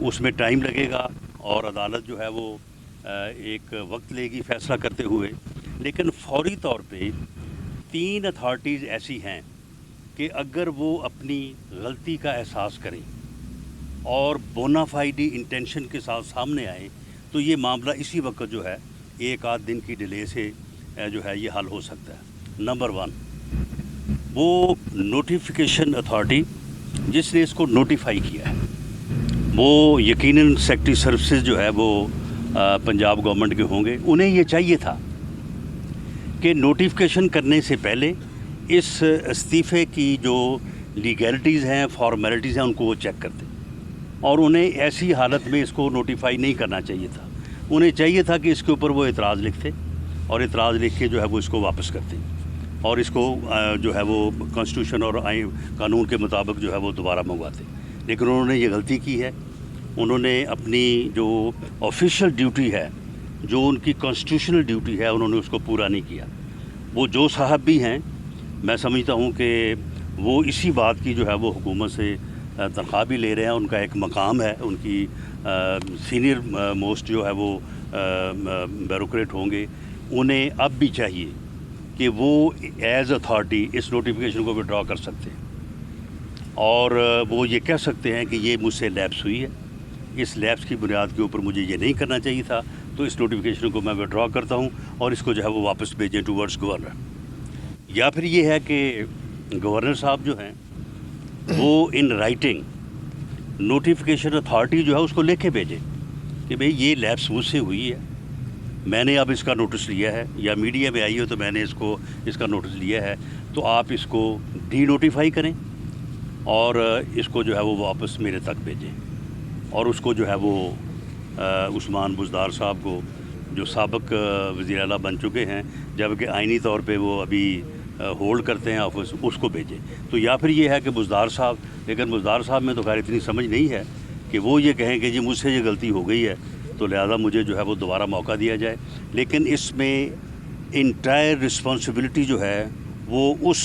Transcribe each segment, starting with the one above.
اس میں ٹائم لگے گا اور عدالت جو ہے وہ ایک وقت لے گی فیصلہ کرتے ہوئے، لیکن فوری طور پہ 3 اتھارٹیز ایسی ہیں کہ اگر وہ اپنی غلطی کا احساس کریں اور بونافائیڈی انٹینشن کے ساتھ سامنے آئیں تو یہ معاملہ اسی وقت جو ہے 1 آدھ دن کی ڈیلے سے جو ہے یہ حل ہو سکتا ہے۔ نمبر 1، وہ نوٹیفیکیشن اتھارٹی جس نے اس کو نوٹیفائی کیا ہے وہ یقیناً سیکٹری سروسز جو ہے وہ پنجاب گورنمنٹ کے ہوں گے۔ انہیں یہ چاہیے تھا کہ نوٹیفیکیشن کرنے سے پہلے اس استعفے کی جو لیگیلٹیز ہیں، فارمیلٹیز ہیں، ان کو وہ چیک کرتے، اور انہیں ایسی حالت میں اس کو نوٹیفائی نہیں کرنا چاہیے تھا۔ انہیں چاہیے تھا کہ اس کے اوپر وہ اعتراض لکھتے اور اعتراض لکھ کے جو ہے وہ اس کو واپس کرتے اور اس کو جو ہے وہ کانسٹیٹیوشن اور قانون کے مطابق جو ہے وہ دوبارہ منگواتے، لیکن انہوں نے یہ غلطی کی ہے۔ انہوں نے اپنی جو آفیشیل ڈیوٹی ہے، جو ان کی کانسٹیٹیوشنل ڈیوٹی ہے، انہوں نے اس کو پورا نہیں کیا۔ وہ جو صاحب بھی ہیں، میں سمجھتا ہوں کہ وہ اسی بات کی جو ہے وہ حکومت سے تنخواہ بھی لے رہے ہیں، ان کا ایک مقام ہے، ان کی سینئر موسٹ جو ہے وہ بیوروکریٹ ہوں گے۔ انہیں اب بھی چاہیے کہ وہ ایز اتھارٹی اس نوٹیفیکیشن کو وڈرا کر سکتے ہیں اور وہ یہ کہہ سکتے ہیں کہ یہ مجھ سے لیپس ہوئی ہے، اس لیپس کی بنیاد کے اوپر مجھے یہ نہیں کرنا چاہیے تھا، تو اس نوٹیفیکیشن کو میں وڈرا کرتا ہوں اور اس کو جو ہے وہ واپس بھیجیں ٹورڈز گورنر۔ یا پھر یہ ہے کہ گورنر صاحب جو ہیں وہ ان رائٹنگ نوٹیفیکیشن اتھارٹی جو ہے اس کو لے کے بھیجیں کہ بھئی یہ لیپس مجھ سے ہوئی ہے، میں نے اب اس کا نوٹس لیا ہے، یا میڈیا میں آئی ہو تو میں نے اس کا نوٹس لیا ہے، تو آپ اس کو ڈی نوٹیفائی کریں اور اس کو جو ہے وہ واپس میرے تک بھیجیں۔ اور اس کو جو ہے وہ عثمان بزدار صاحب کو، جو سابق وزیر اعلیٰ بن چکے ہیں جبکہ آئینی طور پہ وہ ابھی ہولڈ کرتے ہیں آفس، اس کو بھیجیں۔ تو یا پھر یہ ہے کہ بزدار صاحب، لیکن بزدار صاحب میں تو خیر اتنی سمجھ نہیں ہے کہ وہ یہ کہیں کہ جی مجھ سے یہ غلطی ہو گئی ہے تو لہذا مجھے جو ہے وہ دوبارہ موقع دیا جائے، لیکن اس میں انٹائر رسپانسبلٹی جو ہے وہ اس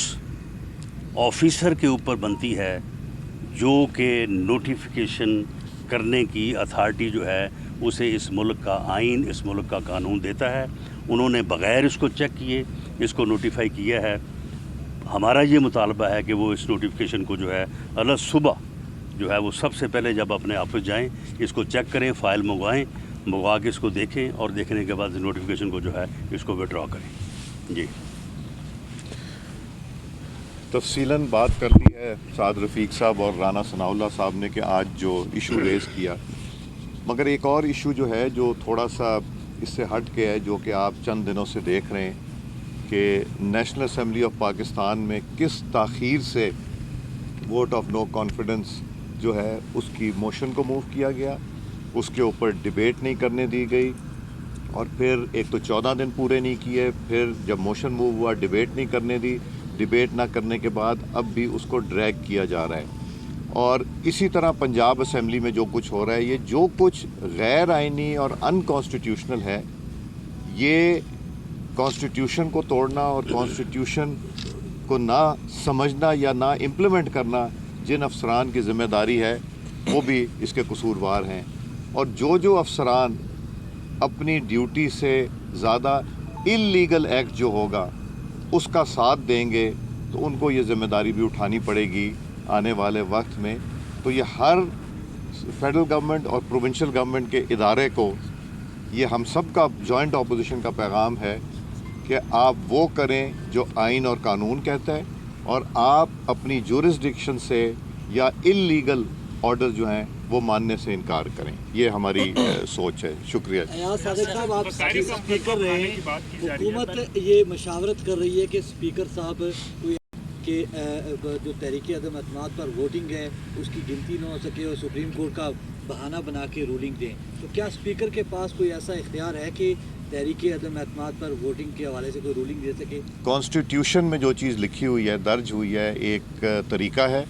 آفیسر کے اوپر بنتی ہے جو کہ نوٹیفیکیشن کرنے کی اتھارٹی جو ہے اسے اس ملک کا آئین، اس ملک کا قانون دیتا ہے۔ انہوں نے بغیر اس کو چیک کیے اس کو نوٹیفائی کیا ہے۔ ہمارا یہ مطالبہ ہے کہ وہ اس نوٹیفیکیشن کو جو ہے الگ صبح جو ہے وہ سب سے پہلے جب اپنے آفس جائیں اس کو چیک کریں، فائل منگوا کے اس کو دیکھیں اور دیکھنے کے بعد نوٹیفیکیشن کو جو ہے اس کو وڈرا کریں۔ جی تفصیلاً بات کر لی ہے سعد رفیق صاحب اور رانا ثناء اللہ صاحب نے کہ آج جو ایشو ریز کیا، مگر ایک اور ایشو جو ہے جو تھوڑا سا اس سے ہٹ کے ہے، جو کہ آپ چند دنوں سے دیکھ رہے ہیں کہ نیشنل اسمبلی آف پاکستان میں کس تاخیر سے ووٹ آف نو کانفیڈنس جو ہے اس کی موشن کو موو کیا گیا، اس کے اوپر ڈیبیٹ نہیں کرنے دی گئی، اور پھر ایک تو 14 دن پورے نہیں کیے، پھر جب موشن موو ہوا ڈیبیٹ نہیں کرنے دی، ڈیبیٹ نہ کرنے کے بعد اب بھی اس کو ڈریگ کیا جا رہا ہے۔ اور اسی طرح پنجاب اسمبلی میں جو کچھ ہو رہا ہے، یہ جو کچھ غیر آئینی اور ان کانسٹیٹیوشنل ہے، یہ کانسٹیٹیوشن کو توڑنا اور کانسٹیٹیوشن کو نہ سمجھنا یا نہ امپلیمنٹ کرنا جن افسران کی ذمہ داری ہے وہ بھی اس کے قصوروار ہیں، اور جو افسران اپنی ڈیوٹی سے زیادہ اللیگل ایکٹ جو ہوگا اس کا ساتھ دیں گے تو ان کو یہ ذمہ داری بھی اٹھانی پڑے گی آنے والے وقت میں۔ تو یہ ہر فیڈرل گورنمنٹ اور پروونشل گورنمنٹ کے ادارے کو، یہ ہم سب کا جوائنٹ اپوزیشن کا پیغام ہے کہ آپ وہ کریں جو آئین اور قانون کہتا ہے، اور آپ اپنی جورسڈکشن سے یا اللیگل آرڈر جو ہیں وہ ماننے سے انکار کریں۔ یہ ہماری سوچ ہے۔ شکریہ۔ ایاز صادق صاحب، آپ اسپیکر رہے ہیں، حکومت یہ مشاورت کر رہی ہے کہ اسپیکر صاحب کہ جو تحریک عدم اعتماد پر ووٹنگ ہے اس کی گنتی نہ ہو سکے اور سپریم کورٹ کا بہانہ بنا کے رولنگ دیں، تو کیا اسپیکر کے پاس کوئی ایسا اختیار ہے کہ تحریک عدم اعتماد پر ووٹنگ کے حوالے سے کوئی رولنگ دے سکے؟ کانسٹیٹیوشن میں جو چیز لکھی ہوئی ہے، درج ہوئی ہے، ایک طریقہ ہے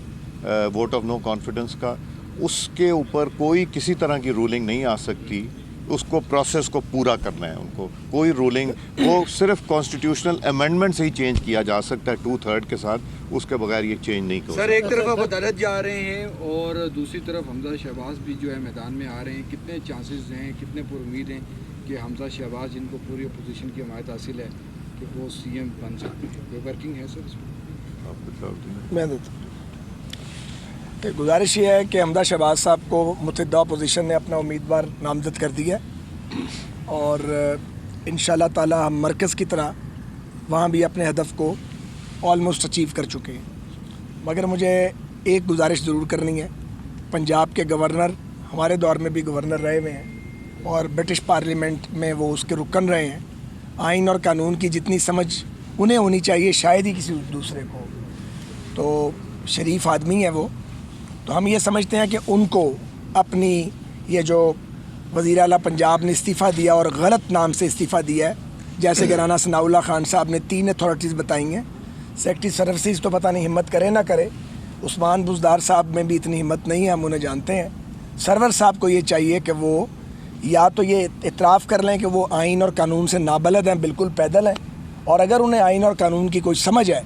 ووٹ آف نو کانفیڈنس کا، اس کے اوپر کوئی کسی طرح کی رولنگ نہیں آ سکتی اس کو پروسیس کو پورا کرنا ہے. ان کو کوئی رولنگ وہ صرف کانسٹیٹیوشنل امینڈمنٹ سے ہی چینج کیا جا سکتا ہے 2/3 کے ساتھ, اس کے بغیر یہ چینج نہیں کر سر. ایک طرف آپ عدالت جا رہے ہیں اور دوسری طرف حمزہ شہباز بھی جو ہے میدان میں آ رہے ہیں, کتنے چانسز ہیں, کتنے پر امید ہیں کہ حمزہ شہباز جن کو پوری اپوزیشن کی حمایت حاصل ہے کہ وہ سی ایم بن سکتے ہیں؟ کوئی ورکنگ ہے سر اس میں؟ آپ بتاؤ. میں دیتا ہوں کہ گزارش یہ ہے کہ حمزہ شہباز صاحب کو متحدہ اپوزیشن نے اپنا امیدوار نامزد کر دیا ہے اور انشاءاللہ تعالی ہم مرکز کی طرح وہاں بھی اپنے ہدف کو آلموسٹ اچیو کر چکے ہیں. مگر مجھے ایک گزارش ضرور کرنی ہے. پنجاب کے گورنر ہمارے دور میں بھی گورنر رہے ہوئے ہیں اور برٹش پارلیمنٹ میں وہ اس کے رکن رہے ہیں. آئین اور قانون کی جتنی سمجھ انہیں ہونی چاہیے شاید ہی کسی دوسرے کو. تو شریف آدمی ہے وہ, تو ہم یہ سمجھتے ہیں کہ ان کو اپنی یہ جو وزیر اعلیٰ پنجاب نے استعفیٰ دیا اور غلط نام سے استعفیٰ دیا ہے, جیسے کہ رانا ثناء اللہ خان صاحب نے 3 اتھارٹیز بتائی ہیں. سیکٹری سروسز تو پتہ نہیں ہمت کرے نہ کرے, عثمان بزدار صاحب میں بھی اتنی ہمت نہیں ہے, ہم انہیں جانتے ہیں. سرور صاحب کو یہ چاہیے کہ وہ یا تو یہ اعتراف کر لیں کہ وہ آئین اور قانون سے نابلد ہیں, بالکل پیدل ہیں, اور اگر انہیں آئین اور قانون کی کوئی سمجھ ہے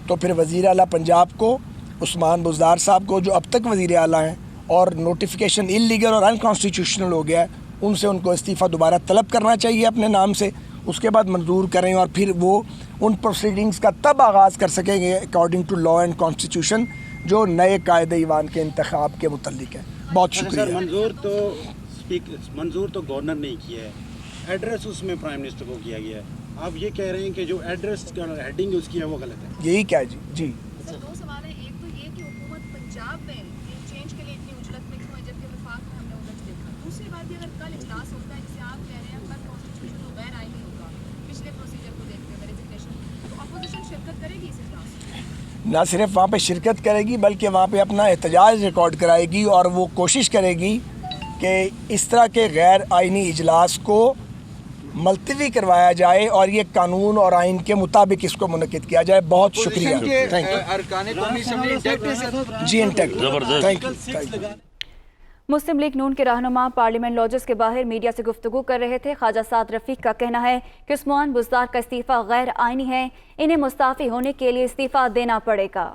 تو پھر وزیر اعلیٰ پنجاب کو عثمان بزدار صاحب کو جو اب تک وزیر اعلیٰ ہیں اور نوٹیفیکیشن انلیگل اور انکانسٹیٹیوشنل ہو گیا ہے, ان سے ان کو استعفیٰ دوبارہ طلب کرنا چاہیے اپنے نام سے, اس کے بعد منظور کریں اور پھر وہ ان پروسیڈنگز کا تب آغاز کر سکیں گے according to law and constitution جو نئے قائد ایوان کے انتخاب کے متعلق ہے. بہت شکریہ. منظور تو گورنر نے کیا ہے, ایڈریس اس میں پرائم منسٹر کو کیا گیا ہے. آپ یہ کہہ رہے ہیں کہ جو ایڈریس کا ہیڈنگ اس کی ہے وہ غلط ہے. یہی کیا جی جی سر 2 سوال ہیں. ایک تو یہ کہ حکومت پنجاب میں چینج کے لیے اتنی اجلت میں کیوں ہے جبکہ وفاق میں ہم نے الجھ دیکھا. دوسری بات یہ اگر کل اجلاس ہوتا ہے جسے آپ کہہ رہے ہیں کل کانسٹیٹیوشن تو غیر آئینی ہوگا پچھلے پروسیجر کو دیکھتے ہوئے ریزگنیشن, تو اپوزیشن شرکت کرے گی اس اجلاس میں؟ نہ صرف وہاں پہ شرکت کرے گی بلکہ وہاں پہ اپنا احتجاج ریکارڈ کرائے گی اور وہ کوشش کرے گی کہ اس طرح کے غیر آئینی اجلاس کو ملتوی کروایا جائے اور یہ قانون اور آئین کے مطابق اس کو منعقد کیا جائے. بہت شکریہ. ارکان قومی اسمبلی انٹیکٹ جی انٹیکٹ. زبردست. Thank you. مسلم لیگ نون کے رہنما پارلیمنٹ لاجز کے باہر میڈیا سے گفتگو کر رہے تھے. خواجہ سعد رفیق کا کہنا ہے کہ عثمان بزدار کا استعفیٰ غیر آئینی ہے, انہیں مستعفی ہونے کے لیے استعفیٰ دینا پڑے گا.